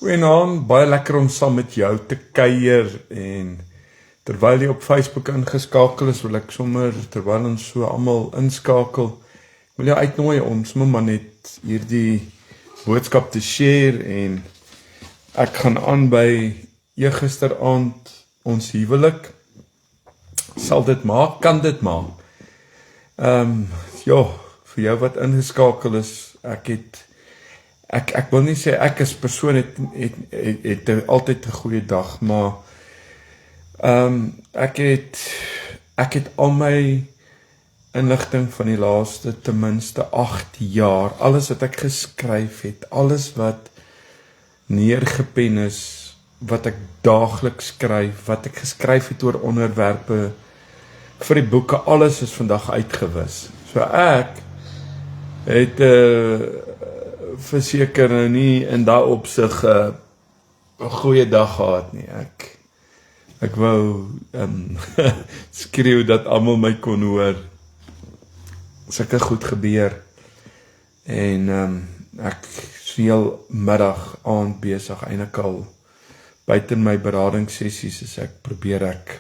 Goeienaand, baie lekker om saam met jou te kuier en terwyl jy op Facebook ingeskakel is, wil ek sommer, terwyl ons so almal inskakel, wil jou uitnooi om sommer maar net hierdie boodskap te share en ek gaan aan by gisteraand ons huwelik. Sal dit maak, kan dit maak. Ja, vir jou wat ingeskakel is, ek wil nie sê ek as persoon het altyd 'n goeie dag, maar ek het al my inligting van die laaste ten minste 8 jaar, alles wat ek geskryf het, alles wat neergepen is, wat ek daagliks skryf, wat ek geskryf het oor onderwerpe vir die boeke, alles is vandag uitgewis. So ek het verseker nou nie in daai opsig 'n goeie dag gehad nie. Ek wou skreeu dat almal my kon hoor. Sulke goed gebeur. En ek is heel middag aand besig, eintlik al buite my beradingssessies is probeer ek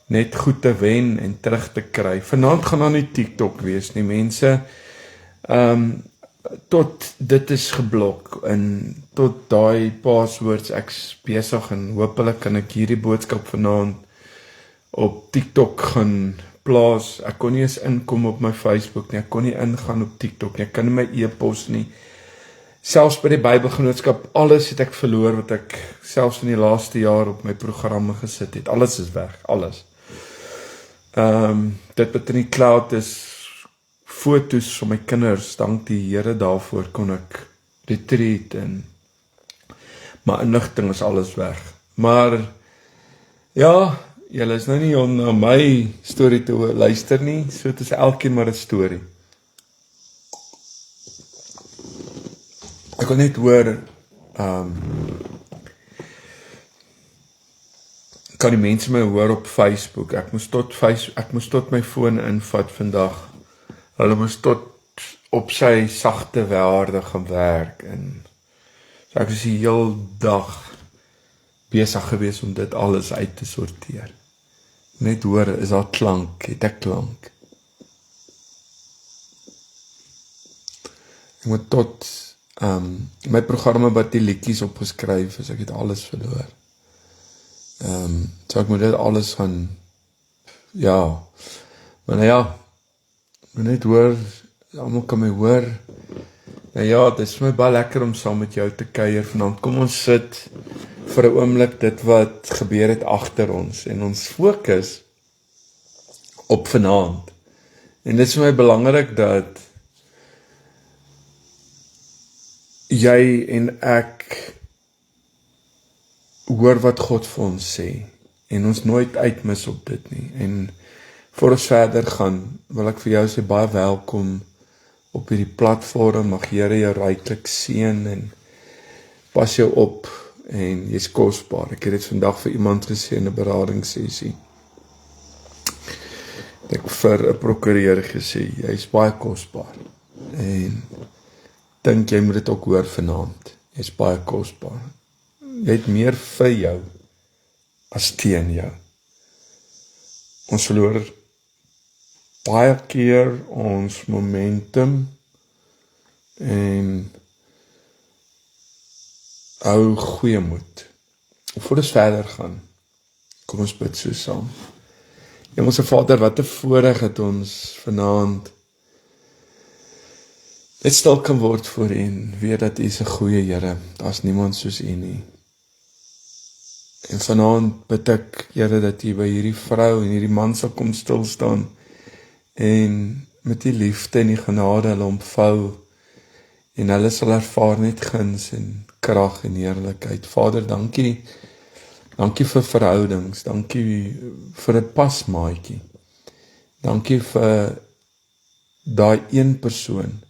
net goed te wen en terug te kry. Vanaand gaan daar nie TikTok wees nie, mense. Tot dit is geblok en tot daai passwords ek's besig en hopelik kan ek hierdie boodskap vanaand op TikTok gaan plaas. Ek kon nie eens inkom op my Facebook nie, ek kon nie ingaan op TikTok nie, ek kan nie my e-pos nie. Selfs by die Bybelgenootskap, alles het ek verloor wat ek selfs in die laaste jaar op my programme gesit het. Alles is weg, alles. Dit wat in die cloud is, foto's van my kinders, dank die Here daarvoor kon ek retreat en my inligting is alles weg. Maar ja, julle is nou nie om na my storie te luister nie, so het is elkeen maar 'n storie. Ek wil net hoor, kan die mense my hoor op Facebook, ek moes tot my foon invat vandag, hulle moes tot op sy sagte waarde gaan werk, en so ek is die heel dag besig gewees om dit alles uit te sorteer. Net hoor, is daar klank, het ek klank. Ek moet tot my programme wat die liedjies opgeskryf is, ek het alles verloor. So ek moet dit alles gaan, ja, maar nou ja, moet net hoor, almal kan my hoor. Nou ja, dit is vir my baie lekker om saam met jou te kuier vanaand. Kom ons sit vir 'n oomblik dit wat gebeur het agter ons en ons fokus op vanaand. En dit is vir my belangrik dat jy en ek hoor wat God vir ons sê en ons nooit uitmis op dit nie. En voor ons verder gaan, wil ek vir jou sê baie welkom op hierdie platform, mag Here jou ryklik seën en pas jou op en jy's kosbaar. Ek het dit vandag vir iemand gesê in 'n beradingssessie. Ek vir 'n prokureur gesê, jy's baie kosbaar. En dink jy moet dit ook hoor vanaand. Jy's baie kosbaar. Jy het meer vir jou as teen jou. Ons verloor baie keer ons momentum en hou goeie moed. Voor ons verder gaan, kom ons bid so saam. Hemelse Vader, wat 'n voorreg het ons vanaand net stil kan word voor U en weet dat U is 'n goeie Here, daar's niemand soos U nie. En vanaand bid ek, Here, dat U by hierdie vrou en hierdie man sal kom stil staan en met die liefde en die genade hulle omvou en hulle sal ervaar net guns en krag en heerlikheid. Vader, dankie vir verhoudings, dankie vir 'n pasmaatjie, dankie vir daai een persoon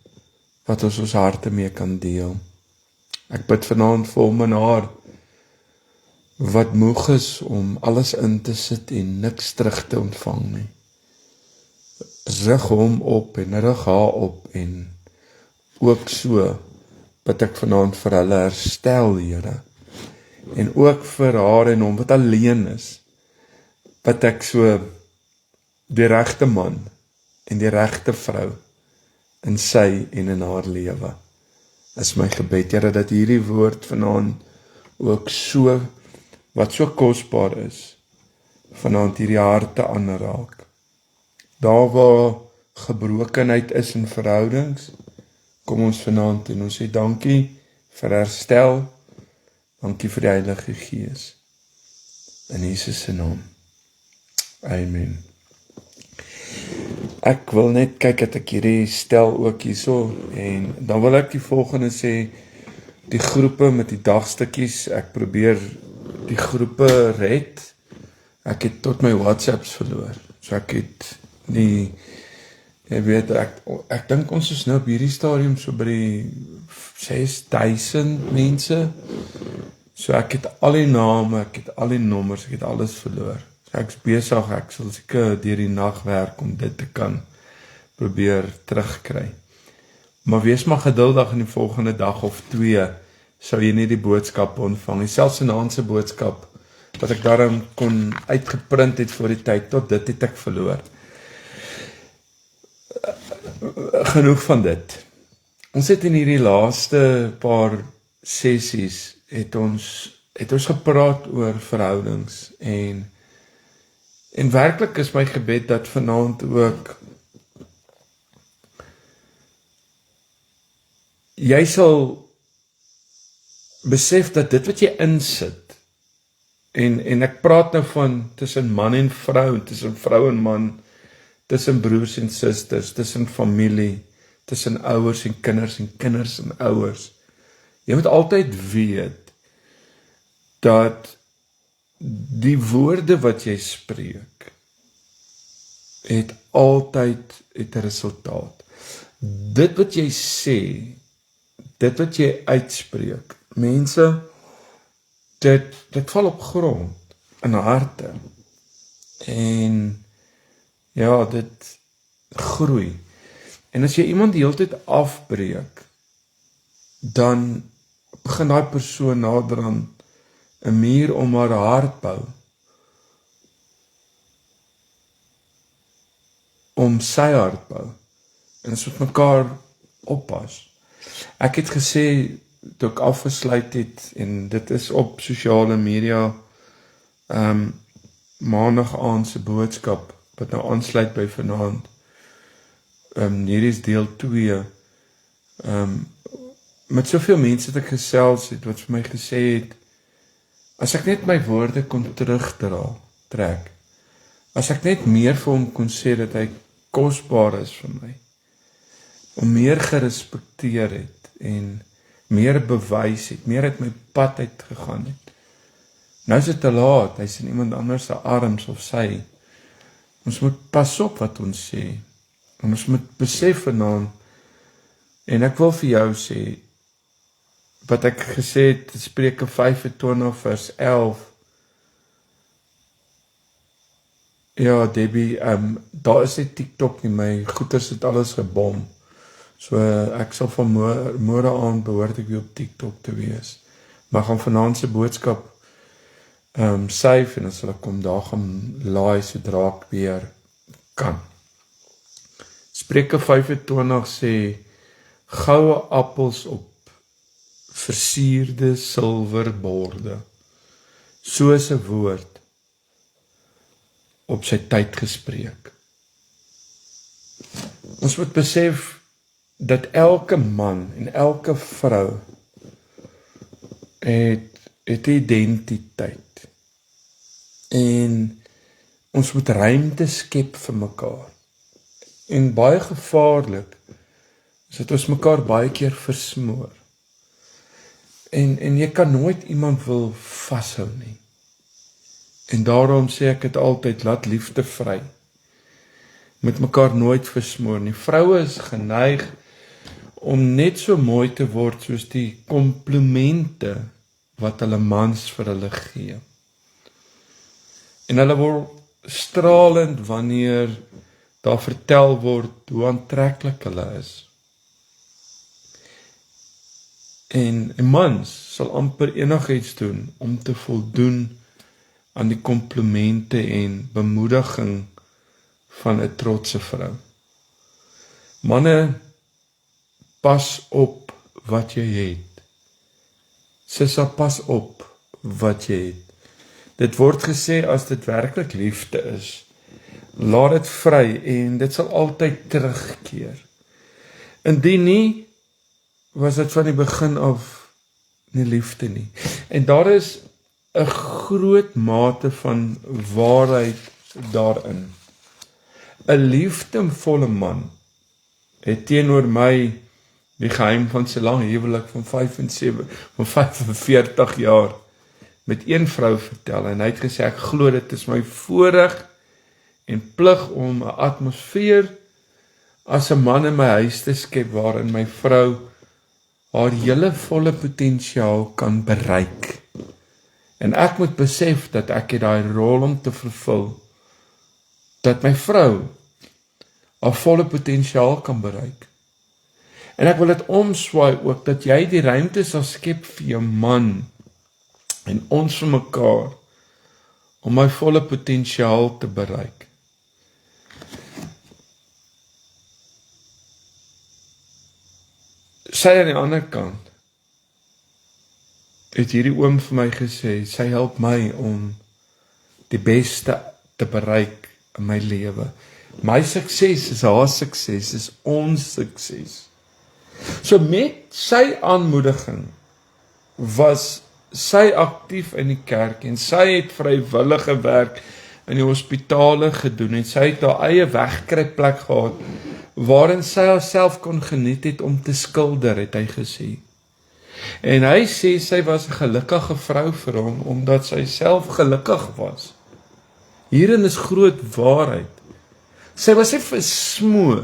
wat ons harte mee kan deel. Ek bid vanaand vir hom en haar wat moeg is om alles in te sit en niks terug te ontvang nie. Rig hom op en rig haar op en ook so bid ek vanaand vir hulle herstel, Here. En ook vir haar en hom wat alleen is, bid ek so die regte man en die regte vrou in sy en in haar lewe. Is my gebed, Here, dat hierdie woord vanaand ook so, wat so kosbaar is, vanaand hierdie harte aanraak. Daar waar gebrokenheid is in verhoudings, kom ons vanaand en ons sê dankie vir herstel, dankie vir die Heilige Gees. In Jesus se naam. Amen. Ek wil net kyk dat ek hierdie stel ook hierso, en dan wil ek die volgende sê, die groepe met die dagstukkies, ek probeer die groepe red. Ek het tot my WhatsApps verloor, so ek het nie, jy weet, ek dink ons is nou op hierdie stadium so by die 6000 mense, so ek het al die name, ek het al die nommers, ek het alles verloor. So ek is besig, ek sal seker deur die nag werk om dit te kan probeer terugkry. Maar wees maar geduldig in die volgende dag of 2, sou jy nie die boodskap ontvang. Selfs 'n Naanse boodskap, wat ek daarom kon uitgeprint het voor die tyd, tot dit het ek verloor. Genoeg van dit. Ons het in hierdie laaste paar sessies, het ons gepraat oor verhoudings, en werklik is my gebed dat vanaand ook jy sal besef dat dit wat jy insit, en ek praat nou van tussen man en vrou, tussen vrou en man, tussen broers en susters, tussen familie, tussen ouers en kinders en ouers. Jy moet altyd weet dat die woorde wat jy spreek, het altyd 'n resultaat. Dit wat jy sê, dit wat jy uitspreek, mense, dit val op grond, in harte, en ja, dit groei. En as jy iemand die hele tyd afbreek, dan begin daai persoon naderhand 'n muur om haar hart bou, om sy hart bou, en ons moet mekaar oppas. Ek het gesê, toe ek afgesluit het, en dit is op sosiale media, maandag aand se boodskap, wat nou aansluit by vanaand, hier is deel 2, met soveel mense het ek gesels het, wat vir my gesê het, as ek net my woorde kon trek, as ek net meer vir hom kon sê, dat hy kosbaar is vir my, om meer gerespekteer het, en meer bewys het, meer uit my pad uitgegaan het. Nou is dit te laat, hy is in iemand anders se arms of sy. Ons moet pas op wat ons sê, en ons moet besef vanaand, en ek wil vir jou sê, wat ek gesê het, Spreuke 25 vers 11, ja Debbie, daar is nie TikTok nie, my goeders het alles gebom, so ek sal van môre aan behoort ek weer op TikTok te wees, maar gaan vanaand se boodskap save, en as hulle kom daar gaan laai, sodra ek weer kan. Spreuke 25 sê, goue appels op versierde silverborde, soos 'n woord op sy tyd gespreek. Ons moet besef dat elke man en elke vrou het identiteit, en ons moet ruimte skep vir mekaar, en baie gevaarlik is dat ons mekaar baie keer versmoor, en jy kan nooit iemand wil vashou nie, en daarom sê ek het altyd, laat liefde vry, met mekaar nooit versmoor nie. Vroue is geneig om net so mooi te word soos die komplimente wat hulle mans vir hulle gee, en hulle word stralend wanneer daar vertel word hoe aantreklik hulle is. En 'n mans sal amper enigiets doen om te voldoen aan die komplimente en bemoediging van 'n trotse vrou. Manne, pas op wat jy het. Sissa, pas op wat jy het. Dit word gesê as dit werklik liefde is, laat dit vry en dit sal altyd terugkeer. Indien nie, was dit van die begin af nie liefde nie. En daar is 'n groot mate van waarheid daarin. 'n liefdevolle man het teenoor my die geheim van sy lang huwelik van 45 jaar met een vrou vertel en hy het gesê, ek glo dit is my voorreg en plig om 'n atmosfeer as 'n man in my huis te skep waarin my vrou haar hele volle potensiaal kan bereik. En ek moet besef dat ek het daai rol om te vervul, dat my vrou haar volle potensiaal kan bereik. En ek wil dit omswaai ook, dat jy die ruimte sal skep vir jou man, en ons vir mekaar, om my volle potensiaal te bereik. Sy aan die ander kant, het hierdie oom vir my gesê, sy help my om die beste te bereik in my lewe. My sukses is haar sukses, is ons sukses. So met sy aanmoediging was sy aktief in die kerk en sy het vrywillige werk in die hospitale gedoen en sy het haar eie wegkruipplek gehad waarin sy haarself kon geniet het om te skilder, het hy gesê. En hy sê sy was 'n gelukkige vrou vir hom omdat sy self gelukkig was. Hierin is groot waarheid. Sy was nie versmoor.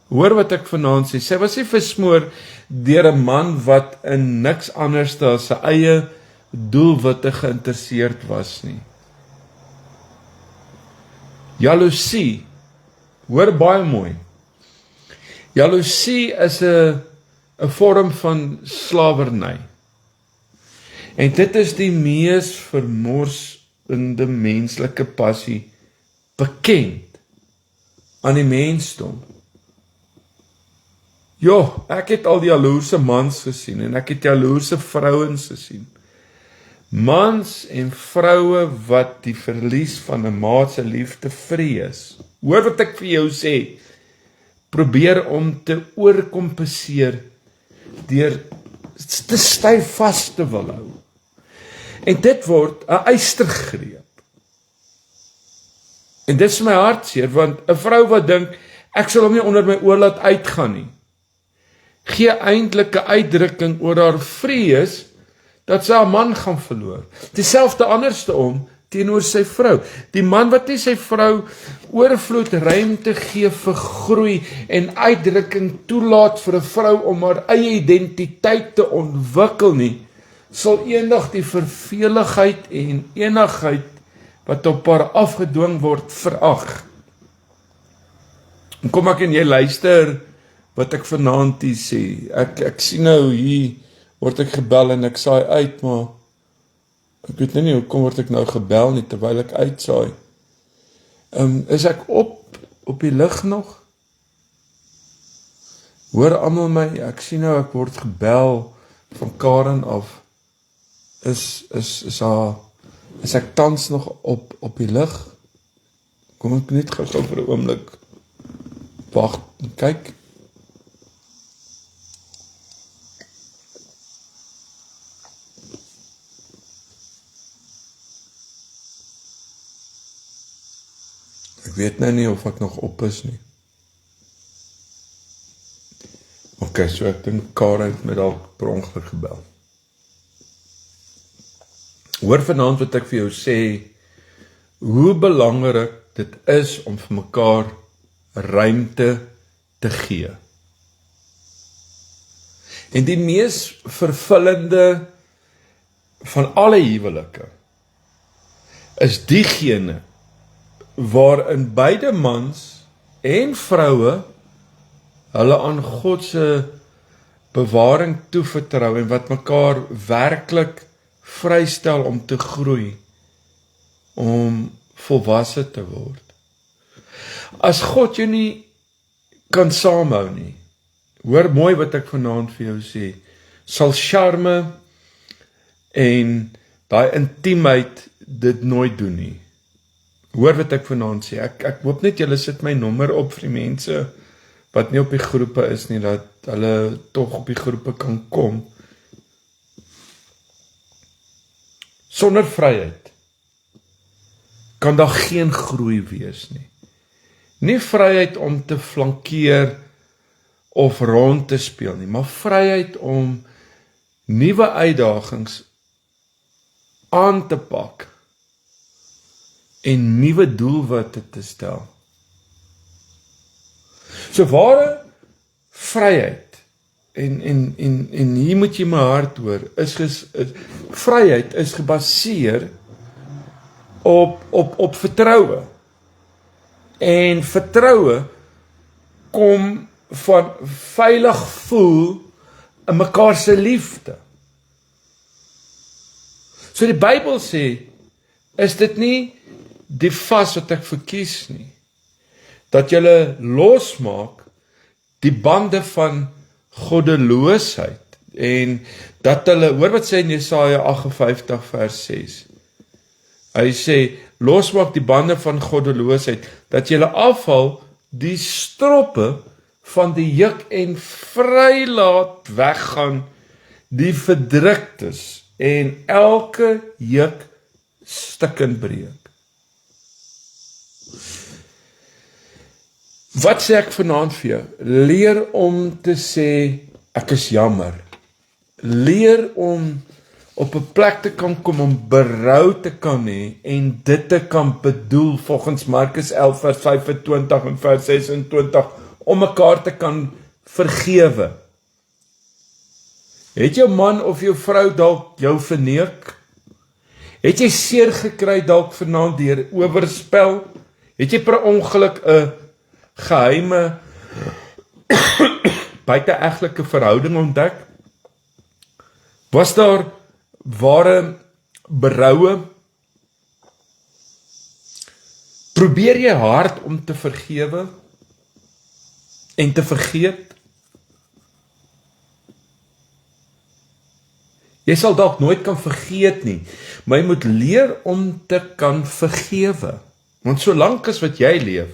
Hoor wat ek vanaand sê, sy was nie versmoor deur 'n man wat in niks anders as sy eie doelwitte geïnteresseerd was nie. Jaloesie, hoor baie mooi. Jaloesie is 'n vorm van slawerny. En dit is die mees vermorsende menslike passie bekend aan die mensdom. Ja, ek het al die jaloerse mans gesien en ek het jaloerse vrouens gesien. Mans en vroue wat die verlies van 'n maat se liefde vrees. Hoor wat ek vir jou sê. Probeer om te oorkompenseer deur te styf vas te wil hou. En dit word 'n eystergreep. En dit is my hartseer, want 'n vrou wat dink, ek sal hom nie onder my oor laat uitgaan nie, gee eintlik 'n uitdrukking oor haar vrees dat sy haar man gaan verloor. Dieselfde anderste om teenoor sy vrou. Die man wat nie sy vrou oorvloed ruimte gee vir groei en uitdrukking toelaat vir 'n vrou om haar eie identiteit te ontwikkel nie, sal eendag die verveligheid en enigheid wat op haar afgedwing word verag. En kom ek en jy luister wat ek vanaand hier sê. Ek sien nou hier word ek gebel en ek saai uit, maar ek weet nie hoekom word ek nou gebel nie terwyl ek uitsaai. Is ek op die lig nog? Hoor almal my, ek sien nou ek word gebel van Karen af. Is ek tans nog op die lig? Kom ek net gou vir 'n oomblik. Wag, kyk. Ek weet nou nie of ek nog op is nie. Ok, so ek dink Karen het my dalk per ongeluk gebel. Hoor vanaand wat ek vir jou sê, hoe belangrik dit is om vir mekaar ruimte te gee. En die mees vervullende van alle huwelike is diegene waarin beide mans en vroue hulle aan God se bewaring toevertrou en wat mekaar werklik vrystel om te groei, om volwasse te word. As God jou nie kan saamhou nie, hoor mooi wat ek vanaand vir jou sê, sal charme en daai intiemheid dit nooit doen nie. Hoor wat ek vanaand sê, ek hoop net julle sit my nommer op vir die mense wat nie op die groepe is nie, dat hulle tog op die groepe kan kom. Sonder vryheid kan daar geen groei wees nie. Nie vryheid om te flankeer of rond te speel nie, maar vryheid om nuwe uitdagings aan te pak en nuwe doelwitte te stel. So ware vryheid, en hier moet jy my hart hoor, vryheid is gebaseer op vertroue. En vertroue kom van veilig voel in mekaar se liefde. So die Bybel sê, is dit nie die vas wat ek verkies nie, dat julle losmaak die bande van goddeloosheid, en dat hulle, hoor wat sê in Jesaja 58 vers 6, hy sê, losmaak die bande van goddeloosheid, dat julle afval die stroppe van die juk en vry laat weggaan die verdruktes en elke juk stukken breek. Wat sê ek vanaand vir jou? Leer om te sê, ek is jammer. Leer om op 'n plek te kan kom om berou te kan hê en dit te kan bedoel volgens Markus 11 vers 25 en vers 26 om mekaar te kan vergewe. Het jou man of jou vrou dalk jou verneek? Het jy seer gekry dalk vanaand deur oorspel? Het jy per ongeluk 'n geheime buiteegtelike verhouding ontdek? Was daar ware beroue? Probeer jy hard om te vergewe en te vergeet? Jy sal dalk nooit kan vergeet nie, maar jy moet leer om te kan vergewe. Want solank as wat jy leef,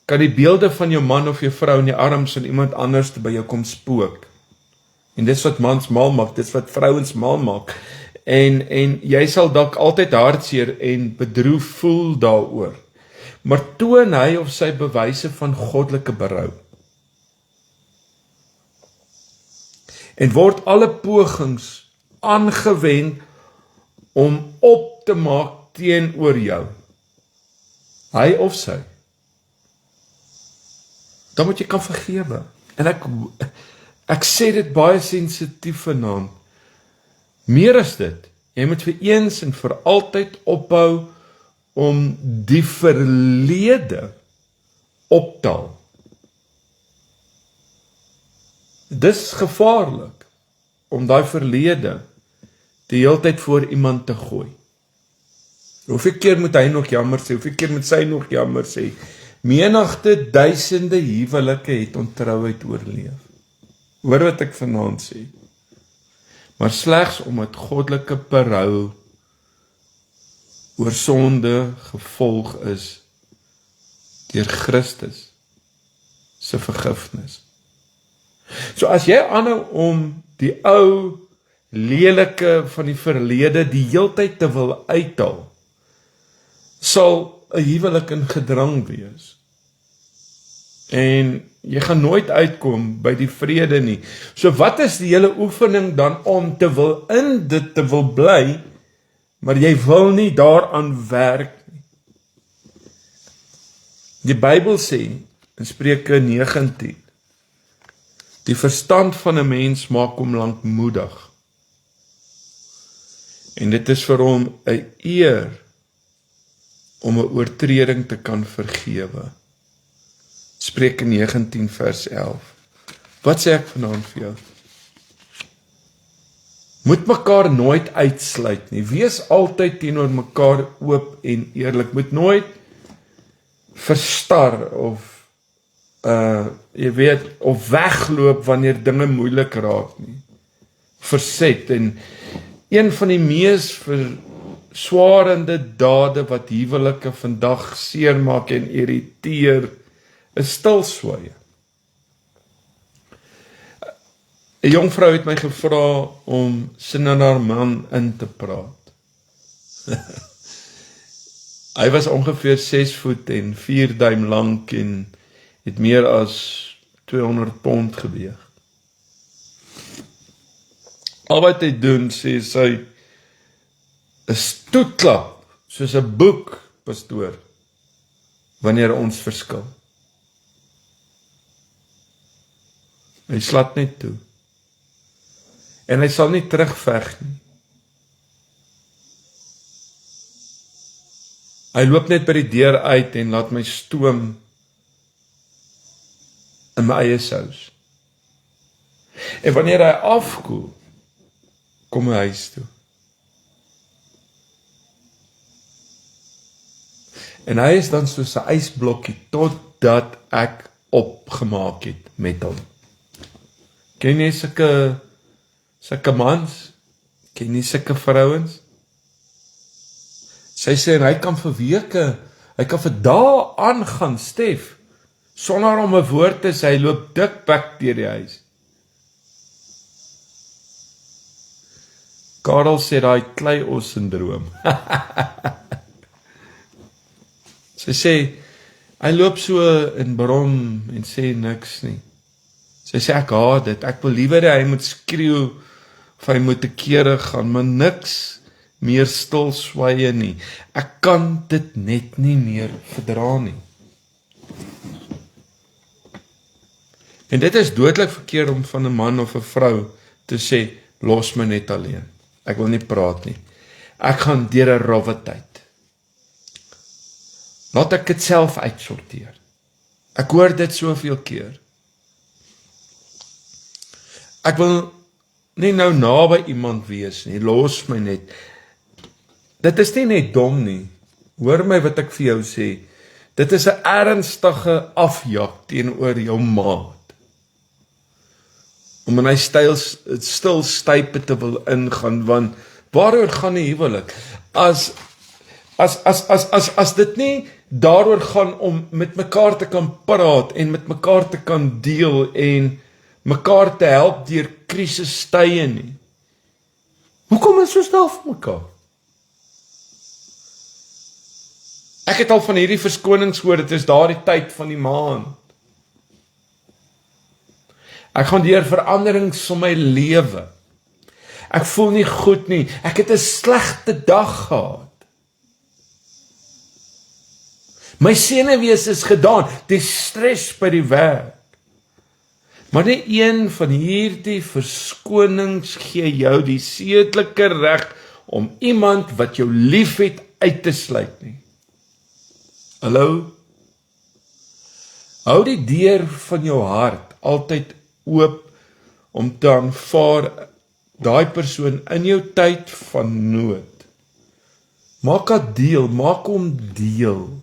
kan die beelde van jou man of jou vrou in die arms van iemand anders by jou kom spook. En dis wat mans mal maak, dis wat vrouens mal maak. En jy sal dalk altyd hartseer en bedroef voel daaroor. Maar toon hy of sy bewyse van goddelike berou. En word alle pogings aangewend om op te maak teenoor jou. Hy of sy. Dan moet jy kan vergewe. En ek sê dit baie sensitief vanaand. Meer as dit, jy moet vir eens en vir altyd ophou om die verlede optel. Dis gevaarlik om daai verlede die hele tyd voor iemand te gooi. Hoeveel keer moet hy nog jammer sê? Hoeveel keer moet sy nog jammer sê? Menigte duisende huwelike het ontrouheid oorleef. Hoor wat ek vanaand sê. Maar slegs omdat goddelike berou oor sonde gevolg is deur Christus se vergifnis. So as jy aanhou om die ou lelike van die verlede die heeltyd te wil uithaal, sal 'n huwelik in gedrang wees. En jy gaan nooit uitkom by die vrede nie. So wat is die hele oefening dan om te wil in dit te wil bly, maar jy wil nie daaraan werk nie. Die Bybel sê in Spreuke 19, die verstand van 'n mens maak hom lankmoedig. En dit is vir hom 'n eer om 'n oortreding te kan vergewe. Spreuke 19 vers 11. Wat sê ek vanaand vir jou? Moet mekaar nooit uitsluit nie. Wees altyd teenoor mekaar oop en eerlik. Moet nooit verstar of jy weet, of wegloop wanneer dinge moeilik raak nie. Verset. En een van die mees verswarende dade wat huwelike vandag seermaak en irriteer, is stilswye. 'n Jong vrou het my gevra om sin in haar man in te praat. Hy was ongeveer 6 voet en 4 duim lank en het meer as 200 pond geweeg. Al wat hy doen, sê sy, is toeklap, soos 'n boek, pastoor, wanneer ons verskil. Hy slat net toe. En hy sal nie terugveg nie. Hy loop net by die deur uit en laat my stoom in my eie sous. En wanneer hy afkoel, kom hy huis toe. En hy is dan soos 'n ysblokkie totdat ek opgemaak het met hom. Ken jy sulke mans? Ken jy sulke vrouens? Sy sê, en hy kan vir weke, hy kan vir dae aangaan, Stef, sonder om 'n woord te sê, hy loop dikbek deur die huis. Karel sê daai klei-os syndroom. Sy sê, hy loop so in brom en sê niks nie. Sy sê, ek haat dit, ek wil liewer hy moet skreeu, of hy moet 'n kere gaan, maar niks meer stilswye nie. Ek kan dit net nie meer verdra nie. En dit is dodelik verkeerd om van 'n man of 'n vrou te sê, los my net alleen. Ek wil nie praat nie. Ek gaan deur 'n rowwe tyd. Laat ek dit self uitsorteer. Ek hoor dit soveel keer. Ek wil nie nou naby iemand wees nie, los my net. Dit is nie net dom nie. Hoor my wat ek vir jou sê. Dit is 'n ernstige afjak teenoor jou maat. Om in hy stil stype te wil ingaan, want waaroor gaan die huwelik? As dit nie daaroor gaan om met mekaar te kan praat en met mekaar te kan deel en mekaar te help deur krisistye nie. Hoekom is so stil vir mekaar? Ek het al van hierdie verskonings gehoor, dit is daardie tyd van die maand. Ek gaan deur veranderings in my lewe. Ek voel nie goed nie. Ek het 'n slegte dag gehad. My senuwees is gedaan, die stres by die werk. Maar nie een van hierdie verskonings gee jou die sedelike reg om iemand wat jou liefhet uit te sluit nie. Hallo? Hou die deur van jou hart altyd oop om te aanvaar daai persoon in jou tyd van nood. Maak hom deel.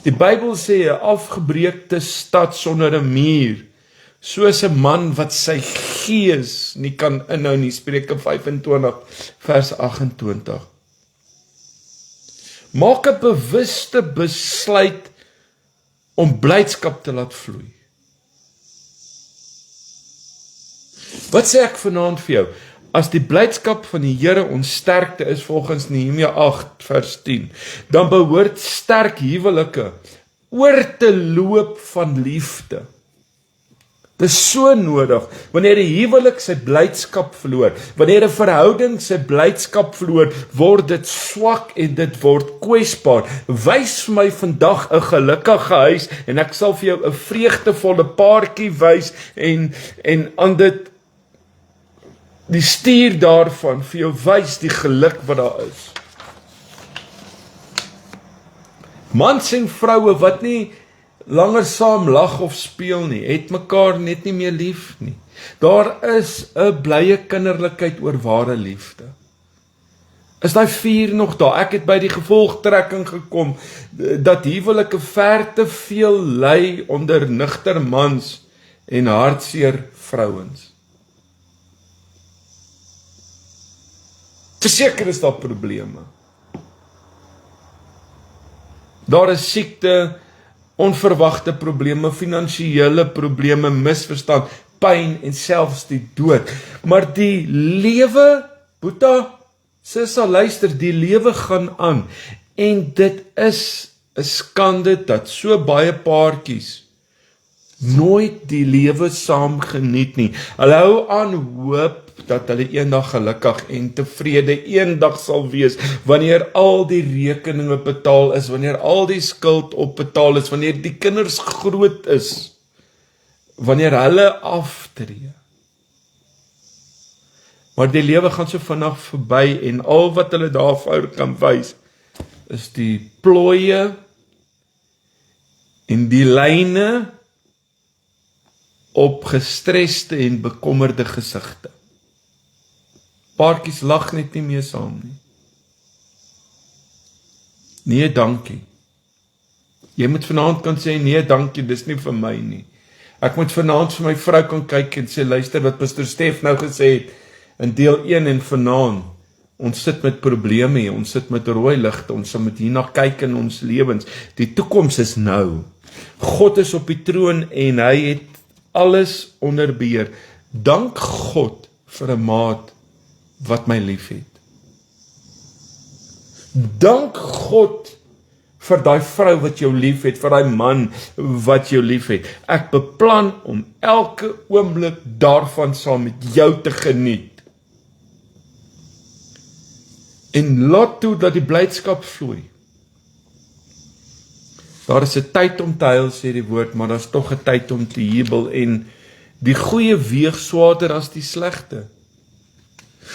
Die Bybel sê 'n afgebreekte stad sonder 'n muur, soos 'n man wat sy gees nie kan inhou nie. Spreuke 25 vers 28. Maak 'n bewuste besluit om blydskap te laat vloei. Wat sê ek vanaand vir jou? As die blydskap van die Here ons sterkte is volgens Nehemia 8 vers 10, dan behoort sterk huwelike oor te loop van liefde. Dit is so nodig, wanneer 'n huwelik sy blydskap verloor, wanneer 'n verhouding sy blydskap verloor, word dit swak en dit word kwesbaar. Wys vir my vandag 'n gelukkige huis en ek sal vir jou 'n vreugdevolle paartjie wys en aan dit die stuur daarvan vir jou wys die geluk wat daar is. Mans en vroue wat nie langer saam lag of speel nie, het mekaar net nie meer lief nie. Daar is 'n blye kinderlikheid oor ware liefde. Is daai vuur nog daar? Ek het by die gevolgtrekking gekom, dat huwelike ver te veel ly onder nugter mans en hartseer vrouens. Verseker is daar probleme. Daar is siekte, onverwagte probleme, finansiële probleme, misverstand, pyn en selfs die dood. Maar die lewe, Boeta, Sissa, luister, die lewe gaan aan. En dit is 'n skande dat so baie paartjies nooit die lewe saam geniet nie. Hulle hou aan hoop dat hulle eendag gelukkig en tevrede eendag sal wees, wanneer al die rekeninge betaal is, wanneer al die skuld opbetaal is, wanneer die kinders groot is, wanneer hulle aftree. Maar die lewe gaan so vinnig verby en al wat hulle daarvoor kan wys, is die plooie en die lyne op gestreste en bekommerde gesigte. Paartjies lag net nie meer saam nie. Nee, dankie. Jy moet vanaand kan sê, nee, dankie, dis nie vir my nie. Ek moet vanaand vir my vrou kan kyk en sê, luister wat Pastor Stef nou gesê het, in deel 1 en vanaand, ons sit met probleme, ons sit met rooi ligte, ons moet hierna kyk in ons lewens. Die toekoms is nou. God is op die troon en hy het alles onder beheer. Dank God vir 'n maat wat my lief het. Dank God vir daai vrou wat jou lief het, vir daai man wat jou lief het. Ek beplan om elke oomblik daarvan saam met jou te geniet. En laat toe dat die blydskap vloei. Daar is 'n tyd om te huil, sê die woord, maar daar is tog 'n tyd om te jubel en die goeie weeg swaarder as die slegte.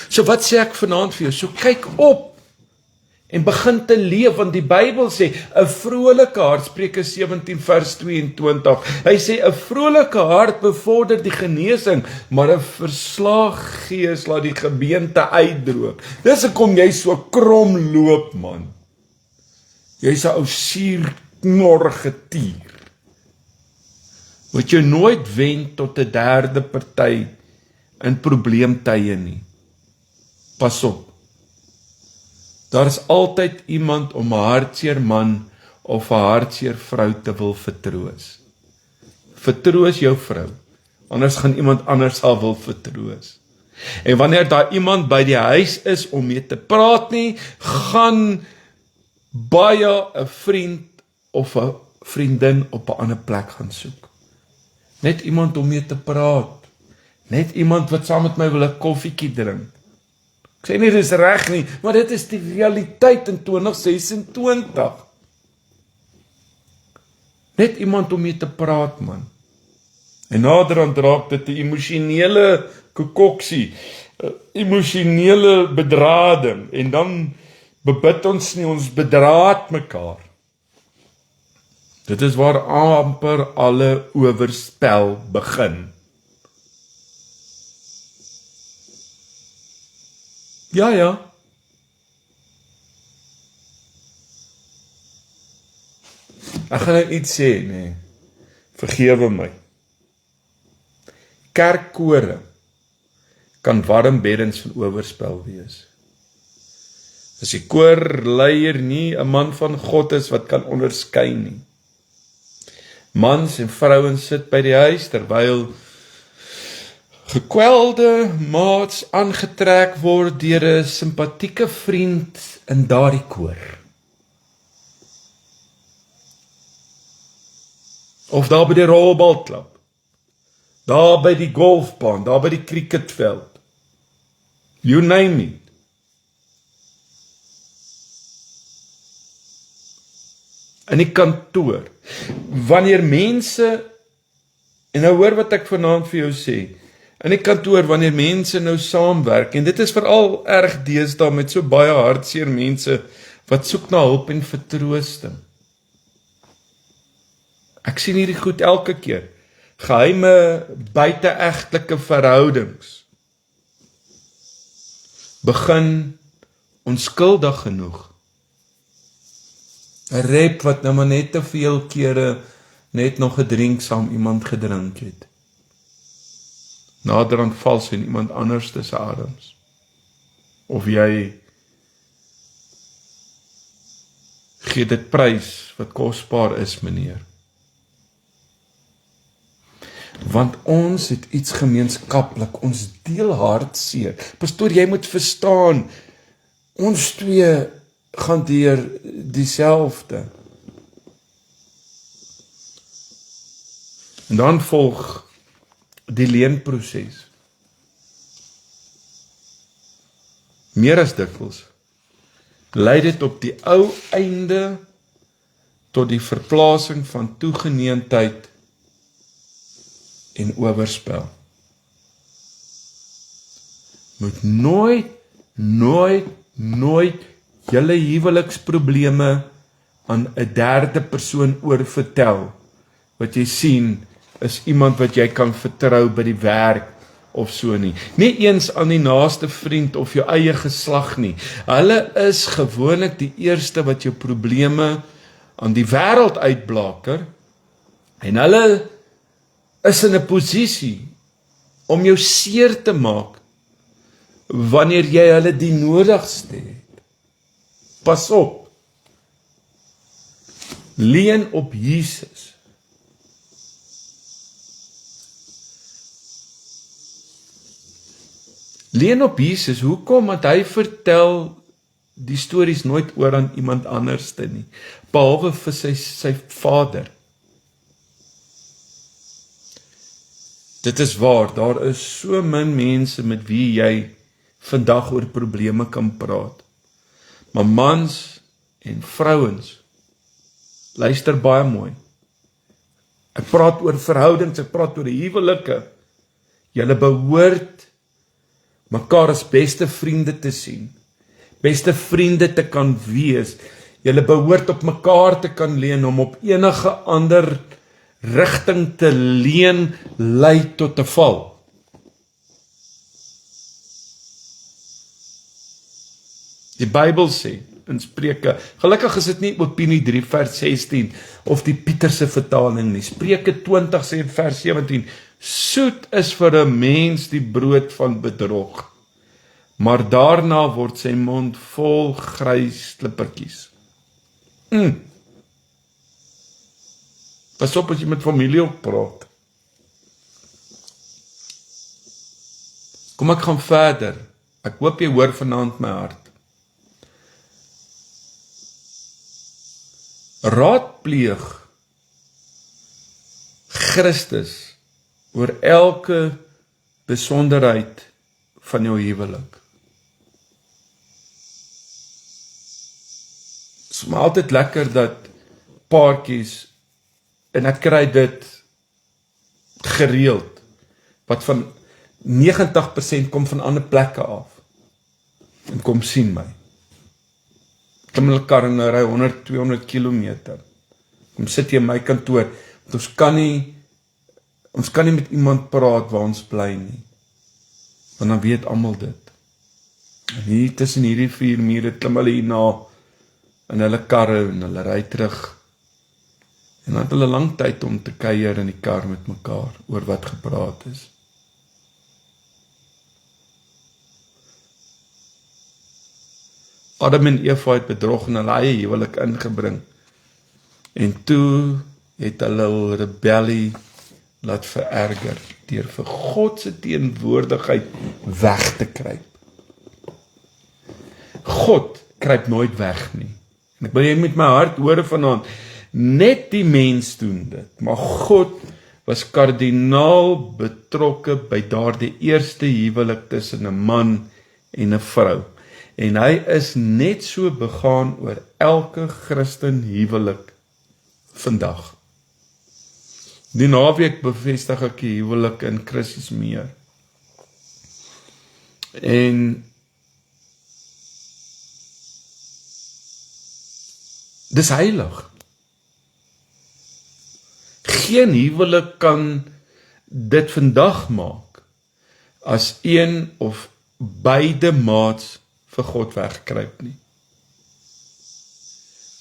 So wat sê ek vanaand vir jou? So kyk op en begin te leef, want die Bybel sê, 'n vrolike hart, Spreuke 17 vers 22, hy sê, 'n vrolike hart bevorder die genesing, maar 'n verslaag gees laat die gebeente uitdroog. Dis hoekom jy so krom loop, man. Jy's 'n ou suurknorrige tier, wat jy nooit wen tot 'n derde party in probleemtye nie. Pas op. Daar is altyd iemand om 'n hartseer man of 'n hartseer vrou te wil vertroos. Vertroos jou vrou, anders gaan iemand anders sal wil vertroos. En wanneer daar iemand by die huis is om mee te praat nie, gaan baie 'n vriend of 'n vriendin op 'n ander plek gaan soek. Net iemand om mee te praat. Net iemand wat saam met my wil 'n koffietjie drink. Ek sê nie dis reg nie, maar dit is die realiteit in 2026. Net iemand om mee te praat, man. En naderhand raak dit 'n emosionele kokoksie, emosionele bedrading, en dan bebid ons nie, ons bedraad mekaar. Dit is waar amper alle oorspel begin. Ja. Ek gaan nou iets sê, nee. Vergewe my. Kerkkore kan warm beddens van oorspel wees. As die koorleier nie 'n man van God is wat kan onderskei nie. Mans en vrouens sit by die huis terwyl gekwelde maats aangetrek word deur 'n simpatieke vriend in daardie koor. Of daar by die rolbalklub, daar by die golfbaan, daar by die cricketveld. You name it. In die kantoor, wanneer mense, en nou hoor wat ek vanaand vir jou sê, in die kantoor, wanneer mense nou saamwerk, en dit is veral erg deesdae met so baie hartseer mense, wat soek na hulp en vertroosting. Ek sien hierdie goed elke keer. Geheime buiteegtelike verhoudings begin onskuldig genoeg. 'n Rep wat nou maar net te veel kere net nog 'n drink saam iemand gedrink het. Naderhand val sy in iemand anders se arms. Of jy gee dit prys wat kosbaar is, meneer. Want ons het iets gemeenskaplik, ons deel hartseer. Pastoor, jy moet verstaan, ons twee gaan deur dieselfde. En dan volg die leenproses. Meer as dikwels lei dit op die ou einde tot die verplasing van toegeneentheid en oorspel. Moet nooit julle huweliksprobleme aan 'n derde persoon oorvertel. Wat jy sien is iemand wat jy kan vertrou by die werk of so nie. Nie eens aan die naaste vriend of jou eie geslag nie. Hulle is gewoonlik die eerste wat jou probleme aan die wêreld uitblaker en hulle is in 'n posisie om jou seer te maak wanneer jy hulle die nodigste het. Pas op. Leun op Jesus. Leun op Jesus, hoekom? Want hy vertel die stories nooit oor aan iemand anderste nie, behalwe vir sy Vader. Dit is waar, daar is so min mense met wie jy vandag oor probleme kan praat. Maar mans en vrouens, luister baie mooi. Ek praat oor verhoudings, ek praat oor huwelike. Julle behoort mekaar as beste vriende te sien, beste vriende te kan wees. Julle behoort op mekaar te kan leun om op enige ander rigting te leun lei tot 'n val. Die Bybel sê in Spreuke, gelukkig is dit nie Opinie 3 vers 16 of die Pieterse vertaling nie. Spreuke 20 sê in vers 17, soet is vir 'n mens die brood van bedrog, maar daarna word sy mond vol grys klippertjies. Pas op as jy met familie ook praat. Kom ek gaan verder. Ek hoop jy hoor vanaand my hart. Raadpleeg Christus oor elke besonderheid van jou huwelik. Het is maar altyd lekker dat paartjies, en ek kry dit gereeld, wat van 90% kom van ander plekke af, en kom sien my. Klim hulle kar en ry 100, 200 kilometer. Kom sit jy in my kantoor, want ons kan nie met iemand praat waar ons bly nie. Want dan weet almal dit. En hier tussen hierdie 4 mure klim hulle hierna in hulle karre en hulle ry terug. En dan het hulle lang tyd om te kuier in die kar met mekaar oor wat gepraat is. Adam en Eva het bedrog in hulle eie huwelik ingebring. En toe het hulle rebellie laat vererger deur vir God se teenwoordigheid weg te kruip. God kruip nooit weg nie. En ek wil jy met my hart hoor vanaand, net die mens doen dit, maar God was kardinaal betrokke by daardie eerste huwelik tussen 'n man en 'n vrou. En hy is net so begaan oor elke Christen huwelik vandag. Die naweek bevestig ek die huwelik in Christus meer. En dis heilig. geen huwelik kan dit vandag maak, as een of beide maats vir God wegkruip nie.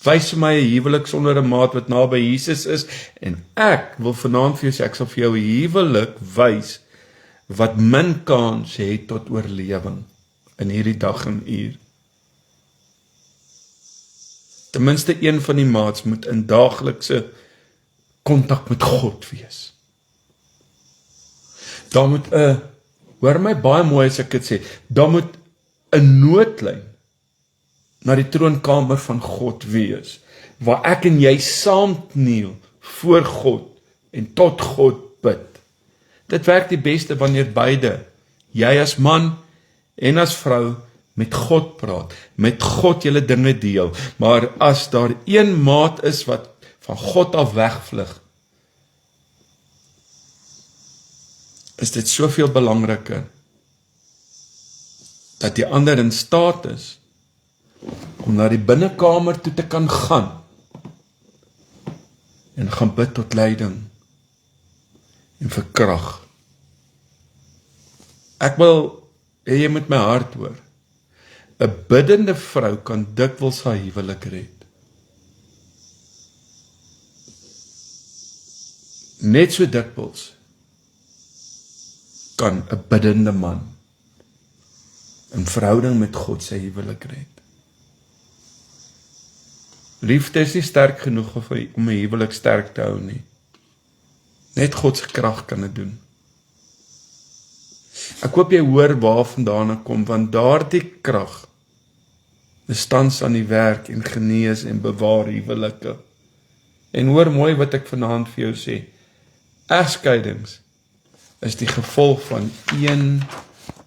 Wys vir my 'n huwelik sonder 'n maat wat naby Jesus is, en ek wil vanaand vir jou sê, ek sal vir jou 'n huwelik wys, wat min kans het tot oorlewing, in hierdie dag en uur. Ten minste een van die maats moet in daaglikse kontak met God wees. Daar moet hoor my baie mooi as ek dit sê, daar moet 'n noodlyn na die troonkamer van God wees, waar ek en jy saam kniel voor God en tot God bid. Dit werk die beste wanneer beide, jy as man en as vrou, met God praat, met God julle dinge deel, maar as daar een maat is wat van God af wegvlug, is dit soveel belangriker, dat die ander in staat is, om na die binnekamer toe te kan gaan, en gaan bid tot leiding, en vir krag. Ek wil hê jy moet my hart hoor. 'n biddende vrou kan dikwels haar huwelik red. Net so dikwels kan 'n biddende man in verhouding met God sy huwelik red. Liefde is nie sterk genoeg om 'n huwelik sterk te hou nie. Net God se krag kan dit doen. Ek hoop jy hoor waar vandaan ek kom, want daardie krag is tans aan die werk en genees en bewaar huwelike. En hoor mooi wat ek vanaand vir jou sê. Egskeidings is die gevolg van een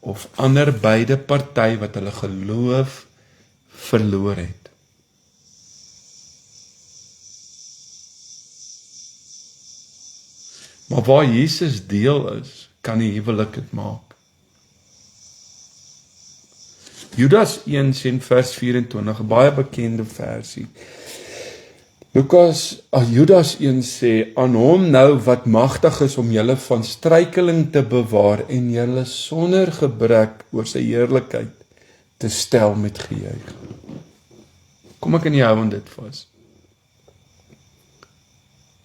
of ander beide party wat hulle geloof verloor het. Maar waar Jesus deel is, kan die huwelik dit maak. Judas 1 sê in vers 24, 'n baie bekende versie. Judas 1 sê, aan hom nou wat magtig is om julle van struikeling te bewaar en julle sonder gebrek oor sy heerlikheid te stel met gejuig. Kom ek in jou hou aan dit vas.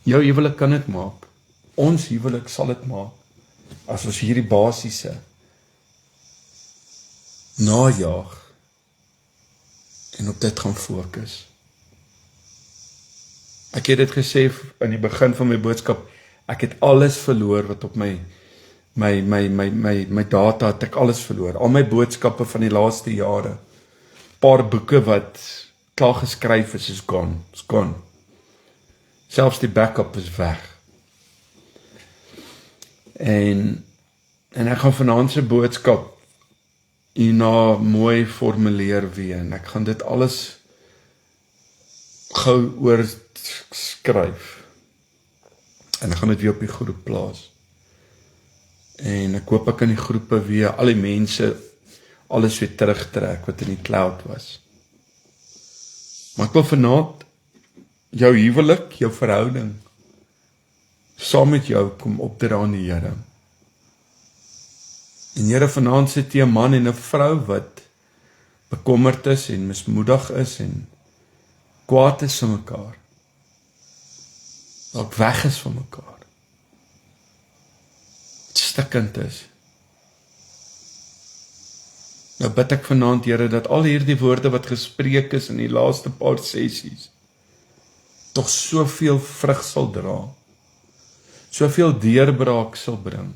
Jou huwelik kan dit maak. Ons huwelik sal dit maak. As ons hierdie basiese najaag en op dit gaan fokus. Ek het dit gesê in die begin van my boodskap, ek het alles verloor wat op my data het ek alles verloor. Al my boodskappe van die laaste jare, paar boeke wat klaar geskryf is gone. Selfs die backup is weg. En ek gaan vanaand se boodskap hierna mooi formuleer weer, en ek gaan dit alles gou oorskryf, en ek gaan dit weer op die groep plaas, en ek hoop ek kan die groepe weer, al die mense, alles weer terugtrek wat in die cloud was. Maar ek wil vanaand jou huwelik, jou verhouding, saam met jou kom opdra aan die Here. En Here, vanaand sit jy 'n man en 'n vrou wat bekommerd is en mismoedig is en kwaad is vir mekaar. Dalk weg is van mekaar. Stikkend is. Nou bid ek vanaand, Here, dat al hierdie woorde wat gespreek is in die laaste paar sessies, tog soveel vrug sal dra, soveel deurbraak sal bring,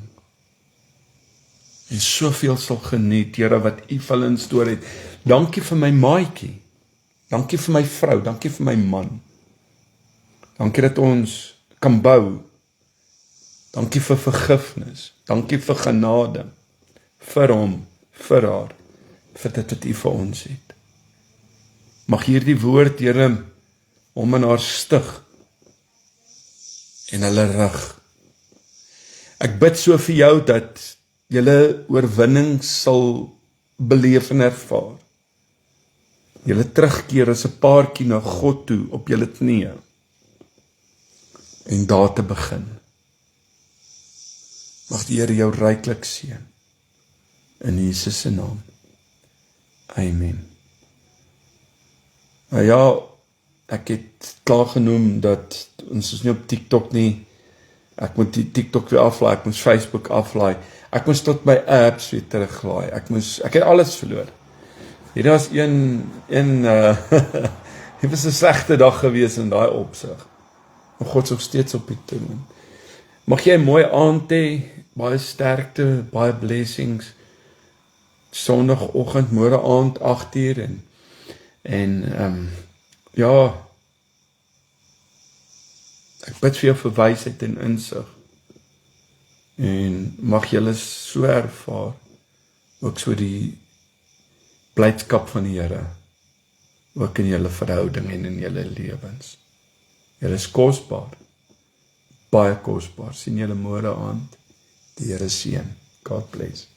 en soveel sal geniet, Here, wat U vir hulle in stoor het. Dankie vir my maatjie, dankie vir my vrou, dankie vir my man, dankie dat ons kan bou, dankie vir vergifnis, dankie vir genade, vir hom, vir haar, vir dit wat U vir ons het. Mag hierdie woord, Here, hom en haar stig, en hulle rig. Ek bid so vir jou, dat julle oorwinning sal beleef en ervaar. Julle terugkeer as 'n paartjie na God toe op julle knieë. en daar te begin. Mag die Here jou ryklik seën, in Jesus se naam. Amen. Nou ja, ek het klaar genoem dat ons is nie op TikTok nie. Ek moet die TikTok weer aflaai, ek moes Facebook aflaai, ek moes tot my apps weer teruglaai, ek het alles verloor. Hierdie was dit was 'n slegte dag gewees in daai opsig. Maar God is nog steeds op die troon. Mag jy 'n mooi aand hê, baie sterkte, baie blessings. Sondagoggend, môre aand 8:00 en ja, ek bid vir jou vir wysheid en insig. En mag julle so ervaar, ook so die blydskap van die Here, ook in julle verhouding en in julle lewens. Julle is kosbaar, baie kosbaar. Sien julle môre aand. Die Here seën. God bless.